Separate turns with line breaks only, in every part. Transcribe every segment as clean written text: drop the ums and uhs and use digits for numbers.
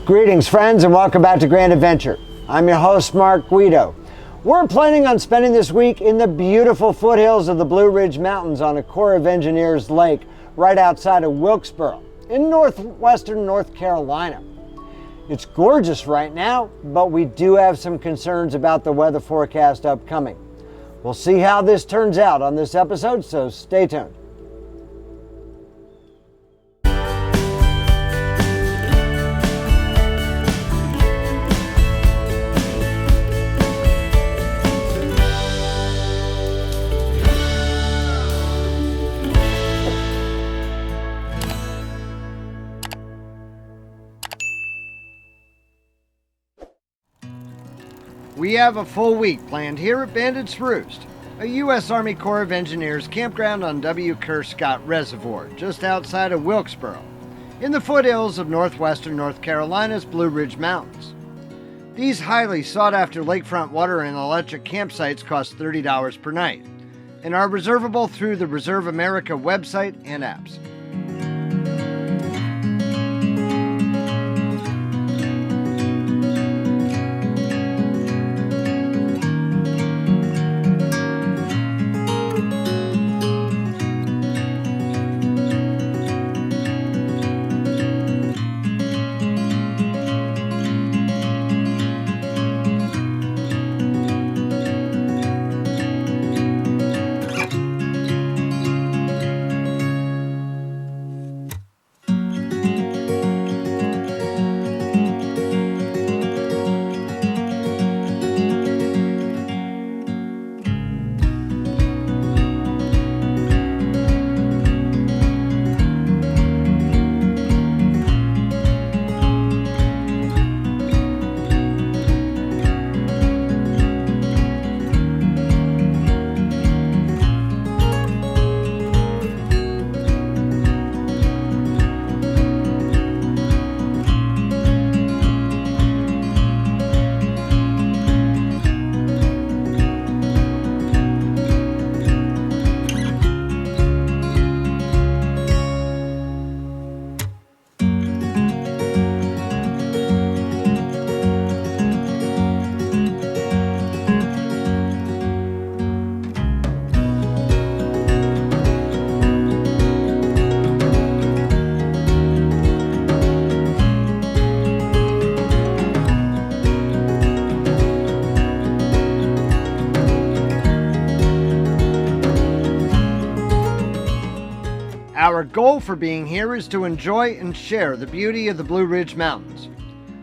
Greetings, friends, and welcome back to Grand Adventure. I'm your host, Mark Guido. We're planning on spending this week in the beautiful foothills of the Blue Ridge Mountains on a Corps of Engineers lake right outside of Wilkesboro in northwestern North Carolina. It's gorgeous right now, but we do have some concerns about the weather forecast upcoming. We'll see how this turns out on this episode, so stay tuned. We have a full week planned here at Bandit's Roost, a U.S. Army Corps of Engineers campground on W. Kerr Scott Reservoir, just outside of Wilkesboro, in the foothills of northwestern North Carolina's Blue Ridge Mountains. These highly sought-after lakefront water and electric campsites cost $30 per night, and are reservable through the Reserve America website and apps. Our goal for being here is to enjoy and share the beauty of the Blue Ridge Mountains.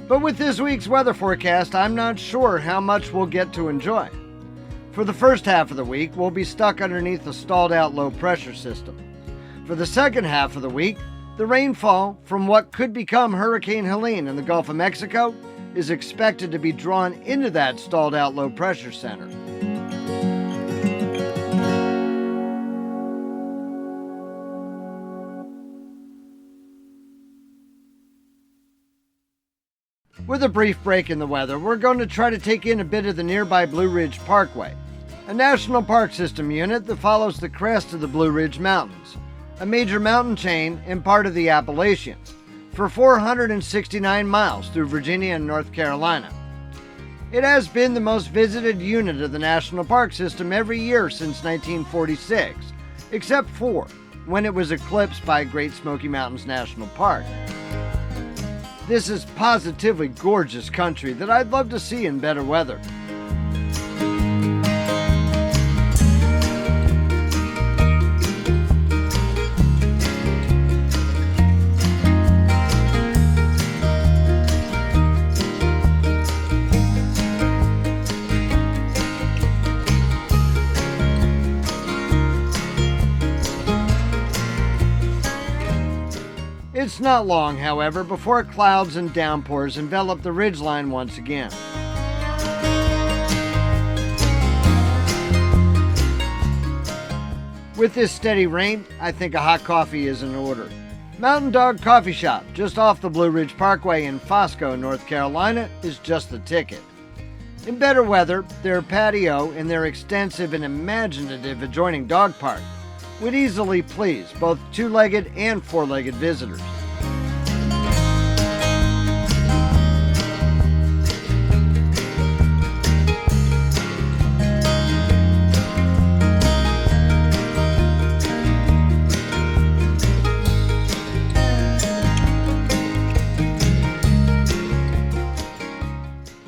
But with this week's weather forecast, I'm not sure how much we'll get to enjoy. For the first half of the week, we'll be stuck underneath a stalled out low pressure system. For the second half of the week, the rainfall from what could become Hurricane Helene in the Gulf of Mexico is expected to be drawn into that stalled out low pressure center. With a brief break in the weather, we're going to try to take in a bit of the nearby Blue Ridge Parkway, a National Park System unit that follows the crest of the Blue Ridge Mountains, a major mountain chain and part of the Appalachians, for 469 miles through Virginia and North Carolina. It has been the most visited unit of the National Park System every year since 1946, except for when it was eclipsed by Great Smoky Mountains National Park. This is positively gorgeous country that I'd love to see in better weather. It's not long, however, before clouds and downpours envelop the ridgeline once again. With this steady rain, I think a hot coffee is in order. Mountain Dog Coffee Shop, just off the Blue Ridge Parkway in Fosco, North Carolina, is just the ticket. In better weather, their patio and their extensive and imaginative adjoining dog park would easily please both two-legged and four-legged visitors.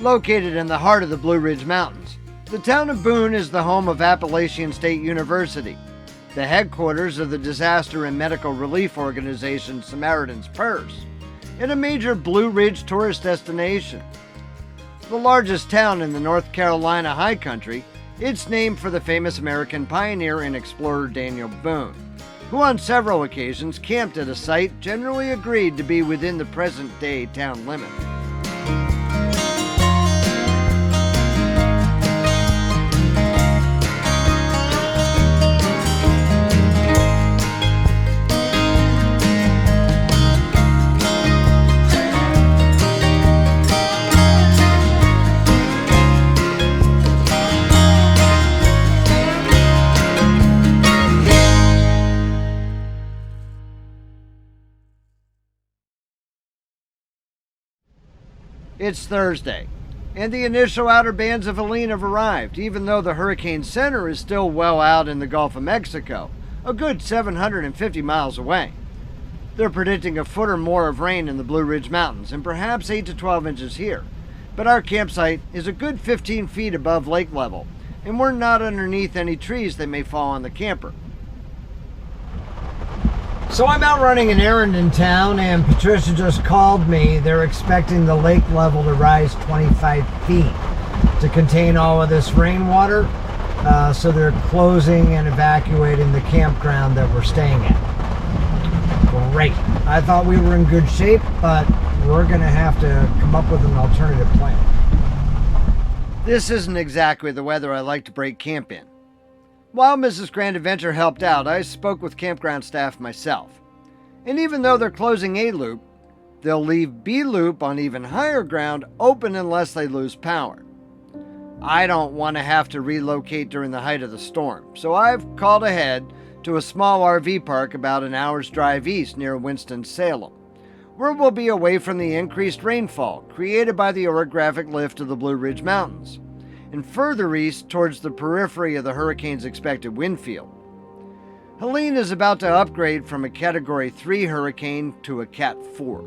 Located in the heart of the Blue Ridge Mountains, the town of Boone is the home of Appalachian State University, the headquarters of the disaster and medical relief organization Samaritan's Purse, and a major Blue Ridge tourist destination. The largest town in the North Carolina high country, it's named for the famous American pioneer and explorer Daniel Boone, who on several occasions camped at a site generally agreed to be within the present-day town limits. It's Thursday, and the initial outer bands of Helene have arrived, even though the hurricane center is still well out in the Gulf of Mexico, a good 750 miles away. They're predicting a foot or more of rain in the Blue Ridge Mountains, and perhaps 8 to 12 inches here. But our campsite is a good 15 feet above lake level, and we're not underneath any trees that may fall on the camper. So I'm out running an errand in town, and Patricia just called me. They're expecting the lake level to rise 25 feet to contain all of this rainwater. So they're closing and evacuating the campground that we're staying at. Great. I thought we were in good shape, but we're going to have to come up with an alternative plan. This isn't exactly the weather I like to break camp in. While Mrs. Grand Adventure helped out, I spoke with campground staff myself. And even though they're closing A Loop, they'll leave B Loop on even higher ground open unless they lose power. I don't want to have to relocate during the height of the storm, so I've called ahead to a small RV park about an hour's drive east near Winston-Salem, where we'll be away from the increased rainfall created by the orographic lift of the Blue Ridge Mountains, and further east towards the periphery of the hurricane's expected wind field. Helene is about to upgrade from a Category 3 hurricane to a Cat 4,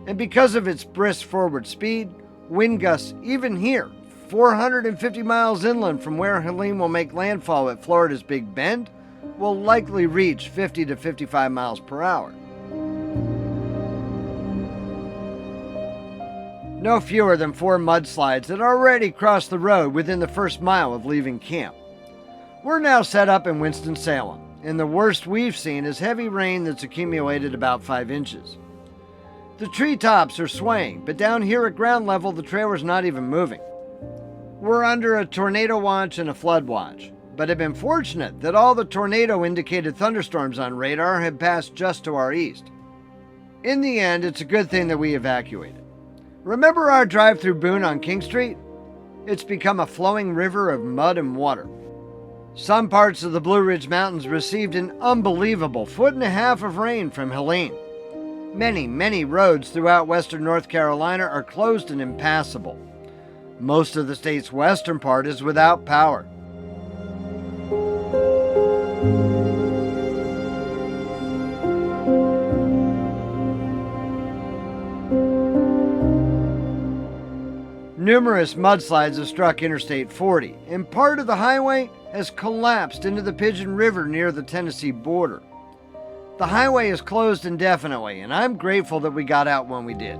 and because of its brisk forward speed, wind gusts even here, 450 miles inland from where Helene will make landfall at Florida's Big Bend, will likely reach 50 to 55 miles per hour. No fewer than 4 mudslides had already crossed the road within the first mile of leaving camp. We're now set up in Winston-Salem, and the worst we've seen is heavy rain that's accumulated about 5 inches. The treetops are swaying, but down here at ground level the trailer's not even moving. We're under a tornado watch and a flood watch, but have been fortunate that all the tornado-indicated thunderstorms on radar have passed just to our east. In the end, it's a good thing that we evacuated. Remember our drive through Boone on King Street? It's become a flowing river of mud and water. Some parts of the Blue Ridge Mountains received an unbelievable 1.5 feet of rain from Helene. Many roads throughout western North Carolina are closed and impassable. Most of the state's western part is without power. Numerous mudslides have struck Interstate 40, and part of the highway has collapsed into the Pigeon River near the Tennessee border. The highway is closed indefinitely, and I'm grateful that we got out when we did.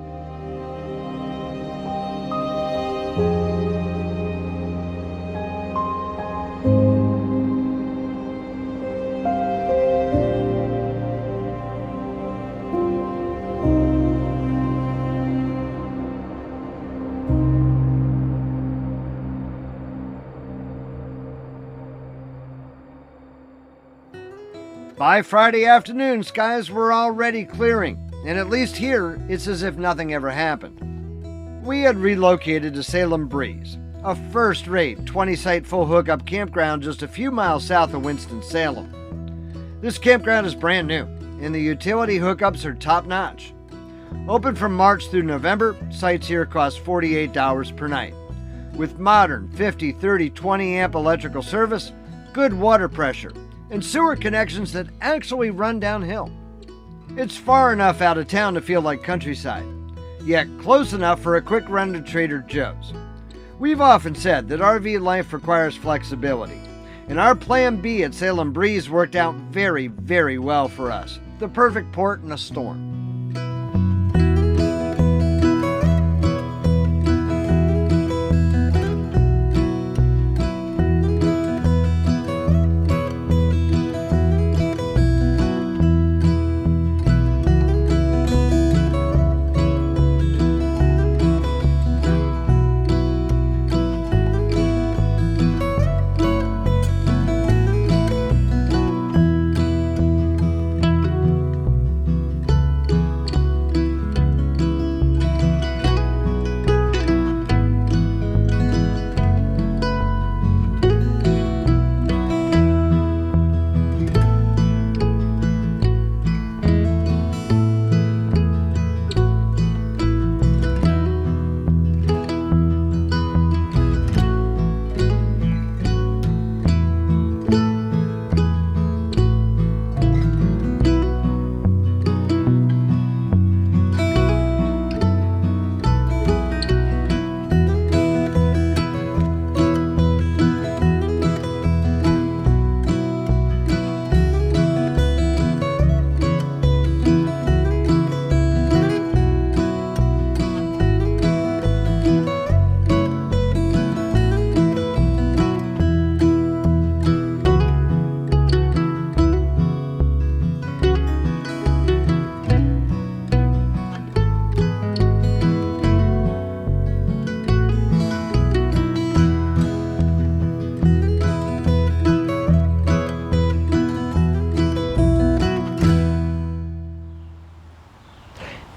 By Friday afternoon, skies were already clearing, and at least here, it's as if nothing ever happened. We had relocated to Salem Breeze, a first-rate 20-site full hookup campground just a few miles south of Winston-Salem. This campground is brand new, and the utility hookups are top-notch. Open from March through November, sites here cost $48 per night. With modern 50, 30, 20 amp electrical service, good water pressure, and sewer connections that actually run downhill. It's far enough out of town to feel like countryside, yet close enough for a quick run to Trader Joe's. We've often said that RV life requires flexibility, and our Plan B at Salem Breeze worked out very, very well for us. The perfect port in a storm.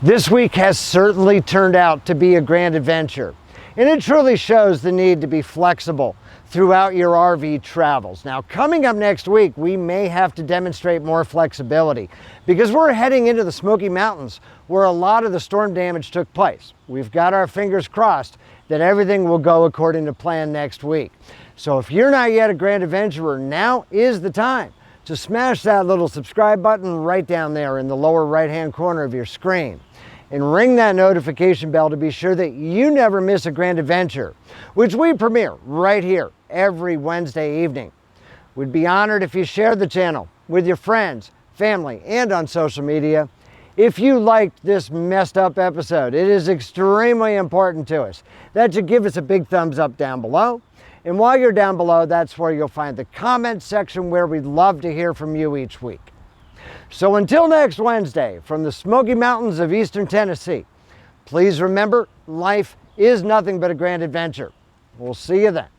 This week has certainly turned out to be a grand adventure, and it truly shows the need to be flexible throughout your RV travels. Now, coming up next week, we may have to demonstrate more flexibility because we're heading into the Smoky Mountains where a lot of the storm damage took place. We've got our fingers crossed that everything will go according to plan next week. So if you're not yet a grand adventurer, now is the time to smash that little subscribe button right down there in the lower right-hand corner of your screen. And ring that notification bell to be sure that you never miss a grand adventure, which we premiere right here every Wednesday evening. We'd be honored if you shared the channel with your friends, family, and on social media. If you liked this messed up episode, it is extremely important to us that you give us a big thumbs up down below. And while you're down below, that's where you'll find the comment section where we'd love to hear from you each week. So until next Wednesday, from the Smoky Mountains of Eastern Tennessee, please remember, life is nothing but a grand adventure. We'll see you then.